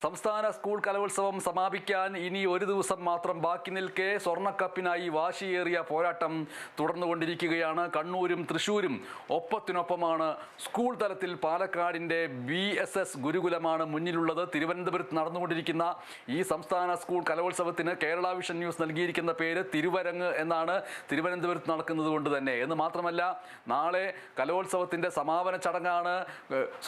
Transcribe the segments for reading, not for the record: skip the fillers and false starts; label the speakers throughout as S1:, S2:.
S1: സംസ്ഥാന സ്കൂൾ കലോത്സവം സമാപിക്കാൻ ഇനി ഒരു ദിവസം മാത്രം ബാക്കി നിൽക്കെ സ്വർണ്ണക്കപ്പിനായി വാശിയേറിയ പോരാട്ടം തുടർന്നുകൊണ്ടിരിക്കുകയാണ്. കണ്ണൂരും തൃശ്ശൂരും ഒപ്പത്തിനൊപ്പമാണ്. സ്കൂൾ തലത്തിൽ പാലക്കാടിൻ്റെ BSS ഗുരുകുലമാണ് മുന്നിലുള്ളത്. തിരുവനന്തപുരത്ത് നടന്നുകൊണ്ടിരിക്കുന്ന ഈ സംസ്ഥാന സ്കൂൾ കലോത്സവത്തിന് കേരള വിഷൻ ന്യൂസ് നൽകിയിരിക്കുന്ന പേര് തിരുവരങ്ങ് എന്നാണ്. തിരുവനന്തപുരത്ത് നടക്കുന്നത് കൊണ്ട് തന്നെ എന്ന് മാത്രമല്ല, നാളെ കലോത്സവത്തിൻ്റെ സമാപന ചടങ്ങാണ്.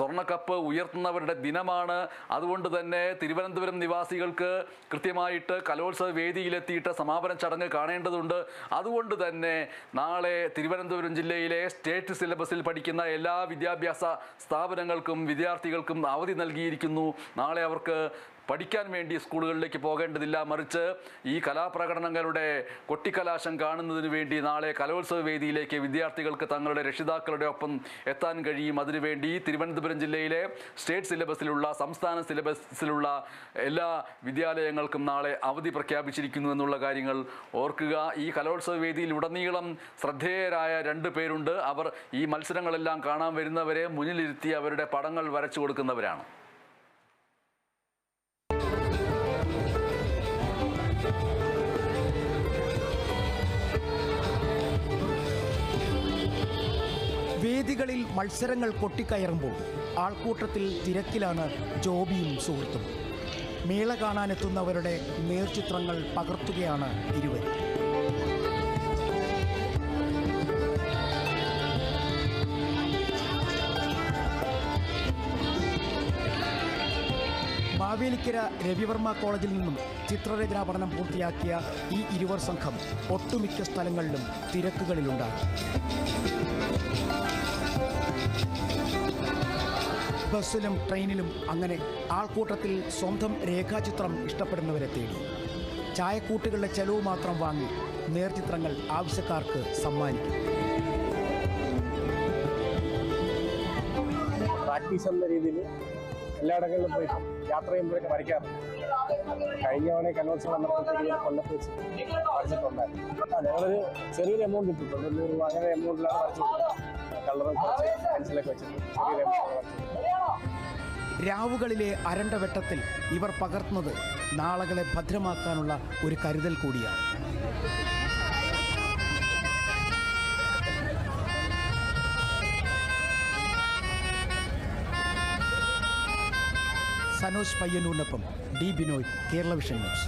S1: സ്വർണ്ണക്കപ്പ് ഉയർത്തുന്നവരുടെ ദിനമാണ്. അതുകൊണ്ട് തന്നെ തിരുവനന്തപുരം നിവാസികൾക്ക് കൃത്യമായിട്ട് കലോത്സവ വേദിയിലെത്തിയിട്ട് സമാപന ചടങ്ങ് കാണേണ്ടതുണ്ട്. അതുകൊണ്ട് തന്നെ നാളെ തിരുവനന്തപുരം ജില്ലയിലെ സ്റ്റേറ്റ് സിലബസിൽ പഠിക്കുന്ന എല്ലാ വിദ്യാഭ്യാസ സ്ഥാപനങ്ങൾക്കും വിദ്യാർത്ഥികൾക്കും അവധി നൽകിയിരിക്കുന്നു. നാളെ അവർക്ക് പഠിക്കാൻ വേണ്ടി സ്കൂളുകളിലേക്ക് പോകേണ്ടതില്ല. മറിച്ച് ഈ കലാപ്രകടനങ്ങളുടെ കൊട്ടിക്കലാശം കാണുന്നതിന് വേണ്ടി നാളെ കലോത്സവ വേദിയിലേക്ക് വിദ്യാർത്ഥികൾക്ക് തങ്ങളുടെ രക്ഷിതാക്കളുടെ ഒപ്പം എത്താൻ കഴിയും. അതിനുവേണ്ടി തിരുവനന്തപുരം ജില്ലയിലെ സ്റ്റേറ്റ് സിലബസിലുള്ള സംസ്ഥാന സിലബസിലുള്ള എല്ലാ വിദ്യാലയങ്ങൾക്കും നാളെ അവധി പ്രഖ്യാപിച്ചിരിക്കുന്നു എന്നുള്ള കാര്യങ്ങൾ ഓർക്കുക. ഈ കലോത്സവ വേദിയിൽ ഉടനീളം ശ്രദ്ധേയരായ 2 പേരുണ്ട്. അവർ ഈ മത്സരങ്ങളെല്ലാം കാണാൻ വരുന്നവരെ മുന്നിലിരുത്തി അവരുടെ പടങ്ങൾ വരച്ചു കൊടുക്കുന്നവരാണ്.
S2: വേദികളിൽ മത്സരങ്ങൾ കൊട്ടിക്കയറുമ്പോൾ ആൾക്കൂട്ടത്തിൽ തിരക്കിലാണ് ജോബിയും സുഹൃത്തും. മേള കാണാനെത്തുന്നവരുടെ നേർചിത്രങ്ങൾ പകർത്തുകയാണ് ഇരുവരും. മാവേലിക്കര രവിവർമ്മ കോളേജിൽ നിന്നും ചിത്രരചനാ പഠനം പൂർത്തിയാക്കിയ ഈ ഇരുവർ സംഘം ഒട്ടുമിക്ക സ്ഥലങ്ങളിലും തിരക്കുകളിലുണ്ടാകും. ബസ്സിലും ട്രെയിനിലും അങ്ങനെ ആൾക്കൂട്ടത്തിൽ സ്വന്തം രേഖാചിത്രം ഇഷ്ടപ്പെടുന്നവരെ തേടി ചായക്കൂട്ടുകളുടെ ചെലവ് മാത്രം വാങ്ങി നേർചിത്രങ്ങൾ ആവശ്യക്കാർക്ക് സമ്മാനിക്കും.
S3: പ്രാക്ടീസ് എന്ന രീതിയിൽ എല്ലായിടങ്ങളിലും പോയി യാത്ര ചെയ്യുമ്പോഴൊക്കെ വരയ്ക്കാറുണ്ട്. കഴിഞ്ഞ തവണ കലോത്സവം നടത്തിയിട്ട് കൊല്ലത്ത് വെച്ച് വരച്ചിട്ടുണ്ടായിരുന്നു. ഞങ്ങളൊരു ചെറിയൊരു എമൗണ്ട് ഇട്ടിട്ടുണ്ട്. 100 രൂപ അങ്ങനെ എമൗണ്ടിലാണ് വരച്ചിട്ടുള്ളത്. കളറും പെൻസിലൊക്കെ വെച്ചിട്ട് ചെറിയൊരു എമൗണ്ട് വരച്ചിട്ടുണ്ട്.
S2: രാവുകളിലെ അരണ്ട വെട്ടത്തിൽ ഇവർ പകർത്തുന്നത് നാളകളെ ഭദ്രമാക്കാനുള്ള ഒരു കരുതൽ കൂടിയാണ്. സനോജ് പയ്യന്നൂരിനൊപ്പം D. Binoy, Kerala vision news.